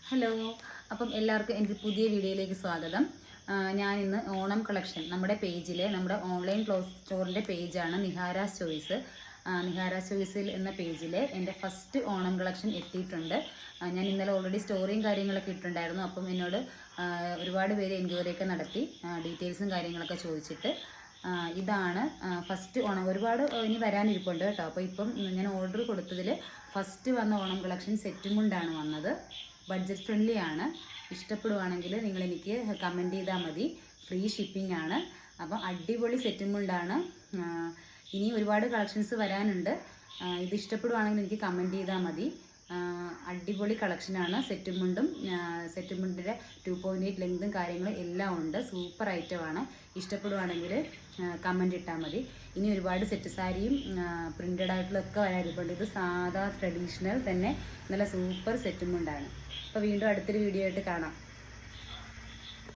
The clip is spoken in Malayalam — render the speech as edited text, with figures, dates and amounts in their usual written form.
ഹലോ, അപ്പം എല്ലാവർക്കും എൻ്റെ പുതിയ വീഡിയോയിലേക്ക് സ്വാഗതം. ഞാൻ ഇന്ന് ഓണം കളക്ഷൻ നമ്മുടെ പേജിൽ, നമ്മുടെ ഓൺലൈൻ ക്ലോത്ത് സ്റ്റോറിൻ്റെ പേജാണ് നിഹാരാസ് ചോയ്സ്. നിഹാരാസ് ചോയ്സിൽ എന്ന പേജിൽ എൻ്റെ ഫസ്റ്റ് ഓണം കളക്ഷൻ എത്തിയിട്ടുണ്ട്. ഞാൻ ഇന്നലെ ഓൾറെഡി സ്റ്റോറിയും കാര്യങ്ങളൊക്കെ ഇട്ടിട്ടുണ്ടായിരുന്നു. അപ്പം എന്നോട് ഒരുപാട് പേര് എൻക്വയറിയൊക്കെ നടത്തി ഡീറ്റെയിൽസും കാര്യങ്ങളൊക്കെ ചോദിച്ചിട്ട് ഇതാണ് ഫസ്റ്റ് ഓണം. ഒരുപാട് ഇനി വരാനിരിപ്പുണ്ട് കേട്ടോ. അപ്പോൾ ഇപ്പം ഞാൻ ഓർഡർ കൊടുത്തതിൽ ഫസ്റ്റ് വന്ന ഓണം കളക്ഷൻ സെറ്റും കൊണ്ടാണ് വന്നത്. ബഡ്ജറ്റ് ഫ്രണ്ട്ലി ആണ്. ഇഷ്ടപ്പെടുവാണെങ്കിൽ നിങ്ങൾ എനിക്ക് കമൻറ്റ് ചെയ്താൽ മതി. ഫ്രീ ഷിപ്പിംഗ് ആണ്. അപ്പം അടിപൊളി സെറ്റും കൊണ്ടാണ്. ഇനി ഒരുപാട് കളക്ഷൻസ് വരാനുണ്ട്. ഇത് ഇഷ്ടപ്പെടുവാണെങ്കിൽ എനിക്ക് കമൻറ്റ് ചെയ്താൽ മതി. അടിപൊളി കളക്ഷനാണ്. സെറ്റും മുണ്ടിൻ്റെ 2.8 ലെങ്തും കാര്യങ്ങളും എല്ലാം ഉണ്ട്. സൂപ്പർ ഐറ്റമാണ്. ഇഷ്ടപ്പെടുവാണെങ്കിൽ കമൻറ്റ് ഇട്ടാൽ മതി. ഇനി ഒരുപാട് സെറ്റ് സാരിയും പ്രിൻ്റഡ് ആയിട്ടുള്ളതൊക്കെ വരാനിരിപ്പുണ്ട്. ഇത് സാധാ ട്രഡീഷണൽ തന്നെ നല്ല സൂപ്പർ സെറ്റും കൊണ്ടാണ്. അപ്പോൾ വീണ്ടും അടുത്തൊരു വീഡിയോ ആയിട്ട് കാണാം.